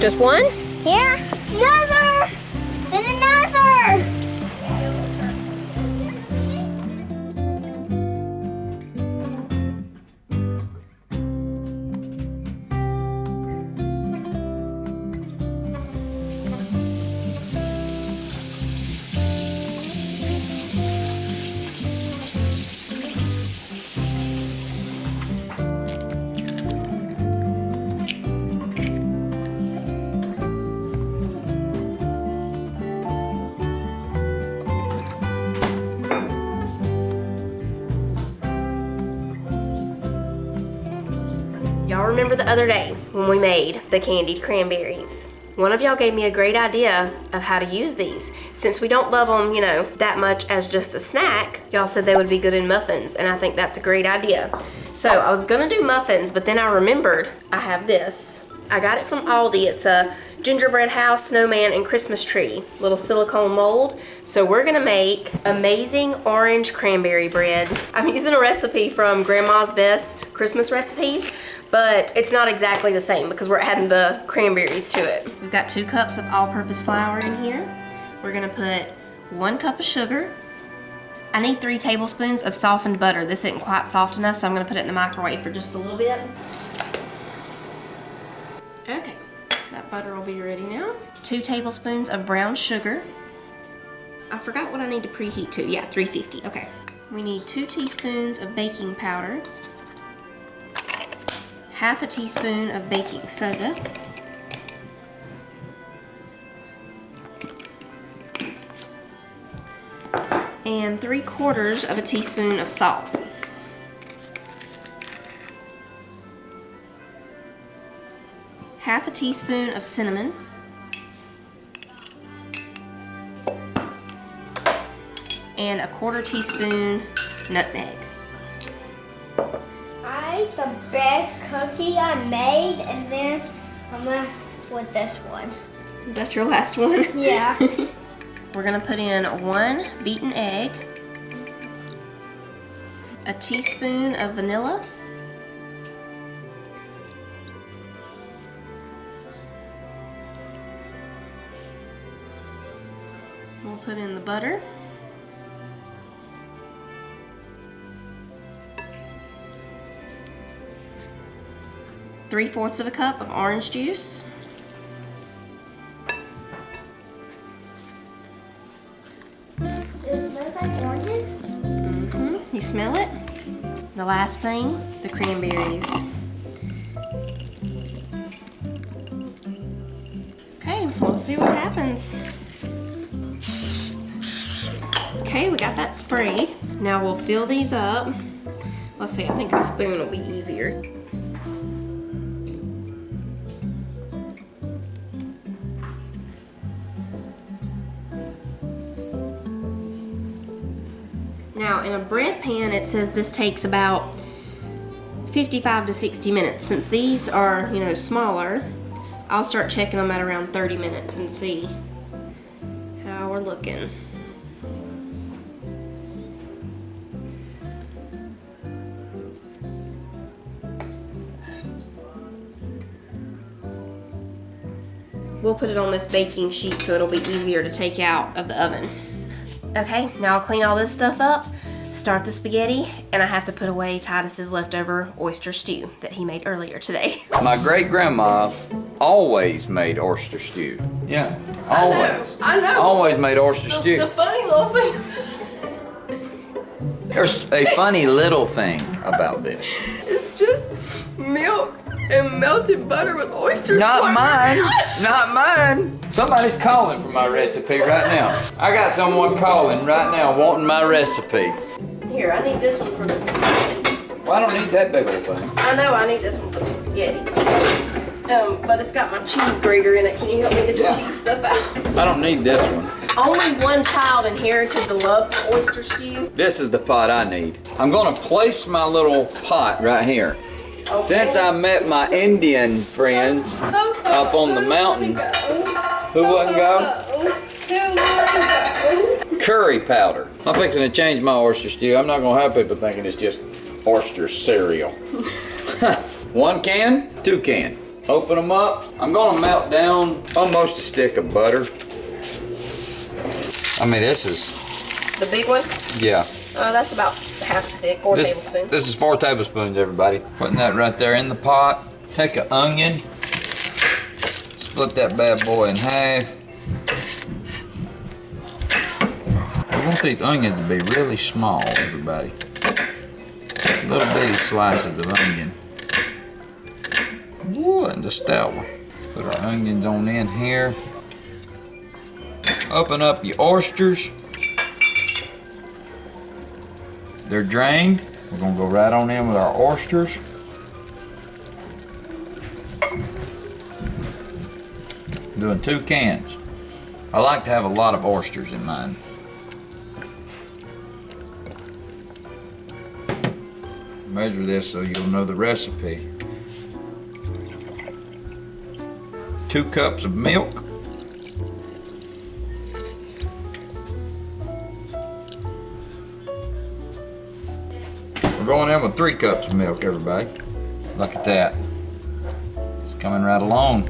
Just one? Yeah. Another! And another! Y'all remember the other day when we made the candied cranberries? One of y'all gave me a great idea of how to use these. Since we don't love them, you know, that much as just a snack, y'all said they would be good in muffins, and I think that's a great idea. So I was gonna do muffins, but then I remembered I have this. I got it from Aldi. It's a gingerbread house, snowman, and Christmas tree. Little silicone mold. So we're gonna make amazing orange cranberry bread. I'm using a recipe from Grandma's Best Christmas recipes, but it's not exactly the same because we're adding the cranberries to it. We've got 2 cups of all-purpose flour in here. We're gonna put 1 cup of sugar. I need 3 tablespoons of softened butter. This isn't quite soft enough, so I'm gonna put it in the microwave for just a little bit. Okay, that butter will be ready now. 2 tablespoons of brown sugar. I forgot what I need to preheat to. Yeah, 350, okay. We need 2 teaspoons of baking powder. 1/2 teaspoon of baking soda. And 3/4 teaspoon of salt. Half a teaspoon of cinnamon. And 1/4 teaspoon nutmeg. I ate the best cookie I made, and then I'm left with this one. Is that your last one? Yeah. We're gonna put in 1 beaten egg, a teaspoon of vanilla, we'll put in the butter, three-fourths of a cup of orange juice, It smells like oranges. You smell it? The last thing, the cranberries. Okay, we'll see what happens. Okay, we got that sprayed. Now we'll fill these up. Let's see, I think a spoon will be easier. Now in a bread pan, it says this takes about 55 to 60 minutes. Since these are, you know, smaller, I'll start checking them at around 30 minutes and see how we're looking. We'll put it on this baking sheet so it'll be easier to take out of the oven. Okay, now I'll clean all this stuff up, start the spaghetti, and I have to put away Titus's leftover oyster stew that he made earlier today. My great-grandma always made oyster stew. Yeah, always. I know. Always made oyster stew. The funny little thing. There's a funny little thing about this. It's just milk and melted butter with oysters. Not mine, not mine. Somebody's calling for my recipe right now. I got someone calling right now wanting my recipe. Here, I need this one for the spaghetti. Well, I don't need that big old thing. I know I need this one for the spaghetti. But it's got my cheese grater in it. Can you help me get the cheese stuff out? I don't need this one. Only one child inherited the love for oyster stew. This is the pot I need. I'm gonna place my little pot right here. Okay. Since I met my Indian friends up on the mountain, who wouldn't go? Curry powder. I'm fixing to change my oyster stew. I'm not gonna have people thinking it's just oyster cereal. 1 can, 2 can. Open them up. I'm gonna melt down almost a stick of butter. I mean, this is... The big one? Yeah. Oh, that's about half a stick or a tablespoon. This is 4 tablespoons, everybody. Putting that right there in the pot. Take an onion. Split that bad boy in half. We want these onions to be really small, everybody. Little bitty slices of onion. Ooh, and just that one. Put our onions on in here. Open up your oysters. They're drained. We're gonna go right on in with our oysters. Doing 2 cans. I like to have a lot of oysters in mine. Measure this so you'll know the recipe. 2 cups of milk. We're going in with 3 cups of milk, everybody. Look at that. It's coming right along.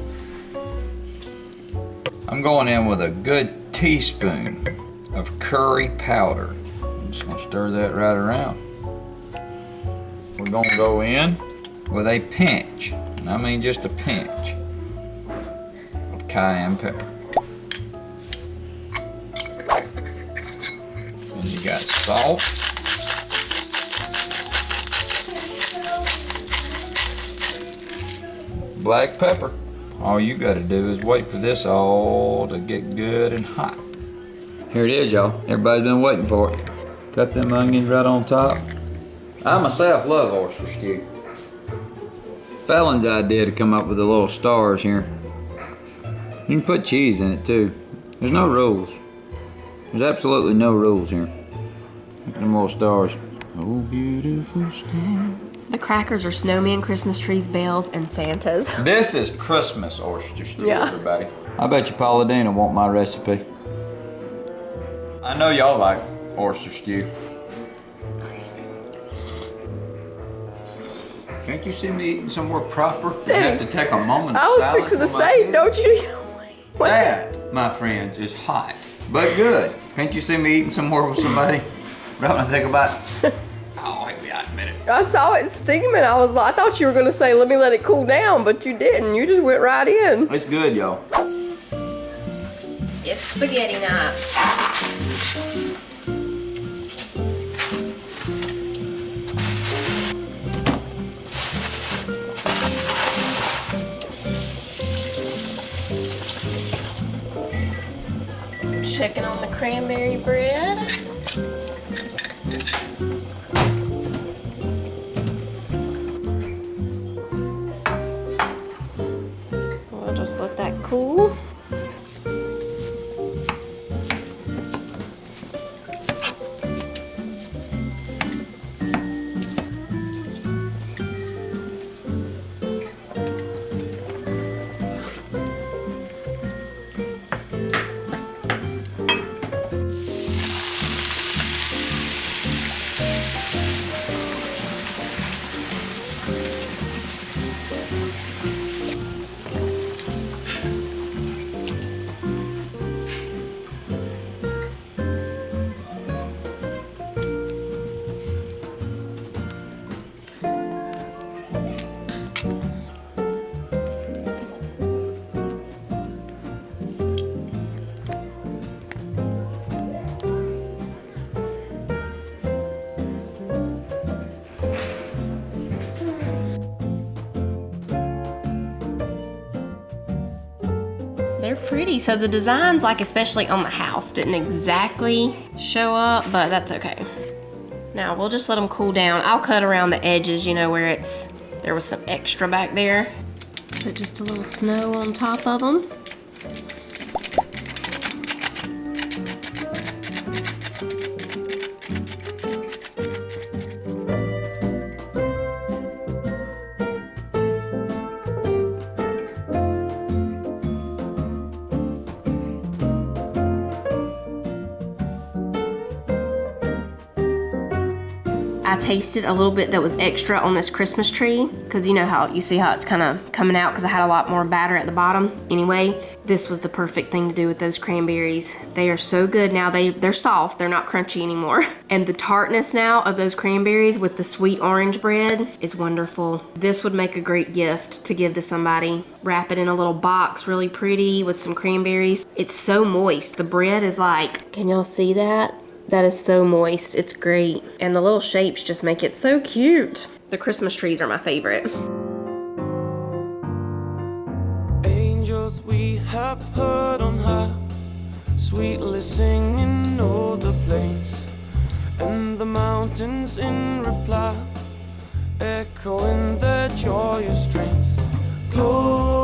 I'm going in with a good teaspoon of curry powder. I'm just gonna stir that right around. We're gonna go in with a pinch, and I mean just a pinch, of cayenne pepper. And you got salt. Black pepper. All you gotta do is wait for this all to get good and hot. Here it is, y'all. Everybody's been waiting for it. Cut them onions right on top. I myself love oyster stew. Fallon's idea to come up with the little stars here. You can put cheese in it too. There's no rules. There's absolutely no rules here. Look at them little stars. Oh, beautiful star. The crackers are snowmen, Christmas trees, bells, and Santas. This is Christmas oyster stew, Yeah. everybody. I bet you Paula Dina want my recipe. I know y'all like oyster stew. Can't you see me eating somewhere proper? You have to take a moment of I was silence fixing to for my say, food. don't you? That, my friends, is hot, but good. Can't you see me eating somewhere with somebody? But I'm gonna think about it. Oh, wait a minute. I saw it steaming. I thought you were gonna say, let me let it cool down, but you didn't. You just went right in. It's good, y'all. It's spaghetti night. Checking on the cranberry bread. We'll just let that cool. They're pretty. So the designs, like especially on the house, didn't exactly show up, but that's okay. Now we'll just let them cool down. I'll cut around the edges, you know, where there was some extra back there. Put just a little snow on top of them. I tasted a little bit that was extra on this Christmas tree, because you see how it's kind of coming out because I had a lot more batter at the bottom. Anyway, this was the perfect thing to do with those cranberries. They are so good now. They're soft, they're not crunchy anymore. And the tartness now of those cranberries with the sweet orange bread is wonderful. This would make a great gift to give to somebody. Wrap it in a little box, really pretty, with some cranberries. It's so moist. The bread is like, can y'all see that? That is so moist. It's great. And the little shapes just make it so cute. The Christmas trees are my favorite. Angels we have heard on high, sweetly singing o'er the plains, and the mountains in reply, echoing their joyous strains. Glory